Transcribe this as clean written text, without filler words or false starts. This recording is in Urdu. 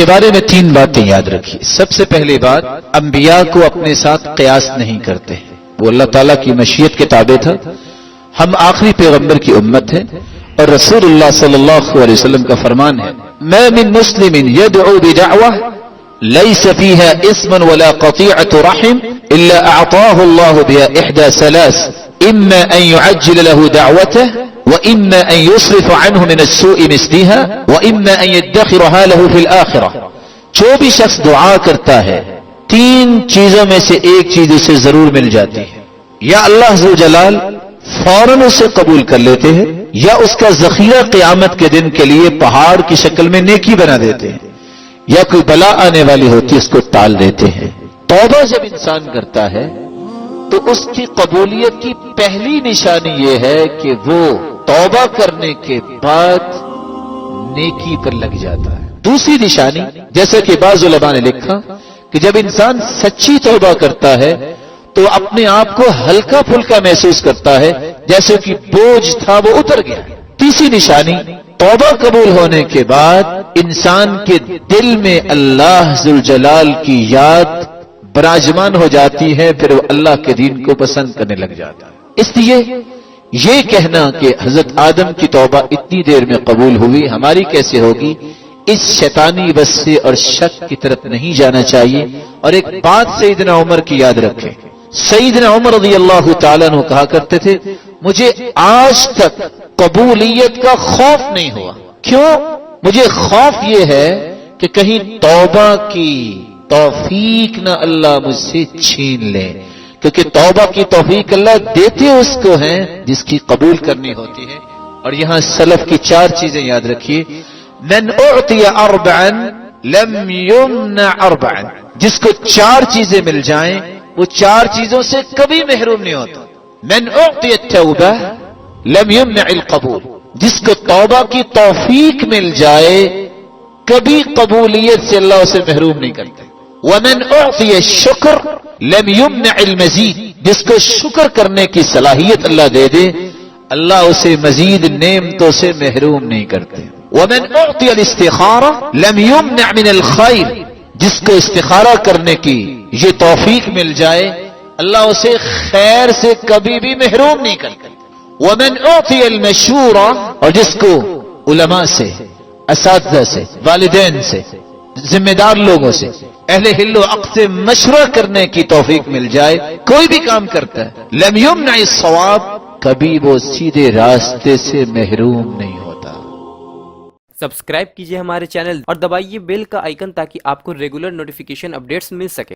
کے بارے میں 3 باتیں یاد رکھیے. سب سے پہلی بات، انبیاء کو اپنے ساتھ قیاس نہیں کرتے. وہ اللہ تعالیٰ کی مشیت کے تابع تھا. ہم آخری پیغمبر کی امت ہیں اور رسول اللہ صلی اللہ علیہ وسلم کا فرمان ہے، ما من مسلم يدعو بدعوة ليس فيها اسم ولا قطيعة رحم إلا أعطاه الله بها إحدى ثلاث، إما أن يعجل له دعوته وإما أن يصرف عنه من السوء مثلها وإما أن يدخرها له في الآخرة. جو بھی شخص دعا کرتا ہے 3 چیزوں میں سے ایک چیز اسے ضرور مل جاتی ہے. یا اللہ ذو جلال فوراً اسے قبول کر لیتے ہیں، یا اس کا ذخیرہ قیامت کے دن کے لیے پہاڑ کی شکل میں نیکی بنا دیتے ہیں، یا کوئی بلا آنے والی ہوتی ہے اس کو ٹال دیتے ہیں. توبہ جب انسان کرتا ہے تو اس کی قبولیت کی پہلی نشانی یہ ہے کہ وہ توبہ کرنے کے بعد نیکی پر لگ جاتا ہے. دوسری نشانی، جیسا کہ بعض علماء نے لکھا کہ جب انسان سچی توبہ کرتا ہے تو اپنے آپ کو ہلکا پھلکا محسوس کرتا ہے، جیسے کہ بوجھ تھا وہ اتر گیا. تیسری نشانی، توبہ قبول ہونے کے بعد انسان کے دل میں اللہ ذوالجلال کی یاد براجمان ہو جاتی ہے، پھر وہ اللہ کے دین کو پسند کرنے لگ جاتا ہے. اس لیے یہ کہنا کہ حضرت آدم کی توبہ اتنی دیر میں قبول ہوئی، ہماری کیسے ہوگی، اس شیطانی وسوسے اور شک کی طرف نہیں جانا چاہیے. اور ایک بات سیدنا عمر کی یاد رکھیں. سیدنا عمر رضی اللہ تعالیٰ عنہ کہا کرتے تھے، مجھے آج تک قبولیت کا خوف نہیں ہوا. کیوں؟ مجھے خوف یہ ہے کہ کہیں توبہ کی توفیق نہ اللہ مجھ سے چھین لے، کیونکہ توبہ کی توفیق اللہ دیتے اس کو ہیں جس کی قبول کرنی ہوتی ہے. اور یہاں سلف کی 4 چیزیں یاد رکھیے. من اعطی 4 لم یمنع 4، جس کو 4 چیزیں مل جائیں وہ 4 چیزوں سے کبھی محروم نہیں ہوتا. من اعطی التوبہ لم یمنع القبول، جس کو توبہ کی توفیق مل جائے کبھی قبولیت سے اللہ اسے محروم نہیں کرتا. ومن اعطی الشکر لم یمنع المزید، جس کو شکر کرنے کی صلاحیت اللہ دے دے اللہ اسے مزید نعمتوں سے محروم نہیں کرتے. ومن اعطی الاستخارہ لم یمنع من الخیر، جس کو استخارہ کرنے کی یہ توفیق مل جائے اللہ اسے خیر سے کبھی بھی محروم نہیں کرتا. ومن اعطی المشورہ، اور جس کو علماء سے، اساتذہ سے، والدین سے، ذمہ دار لوگوں سے، اہل حل و عقد سے مشورہ کرنے کی توفیق مل جائے، کوئی بھی کام کرتا ہے، لم یمنع الصواب، کبھی وہ سیدھے راستے سے محروم نہیں ہوتا. سبسکرائب کیجئے ہمارے چینل اور دبائیے بیل کا آئیکن تاکہ آپ کو ریگولر نوٹیفیکیشن اپڈیٹس مل سکے.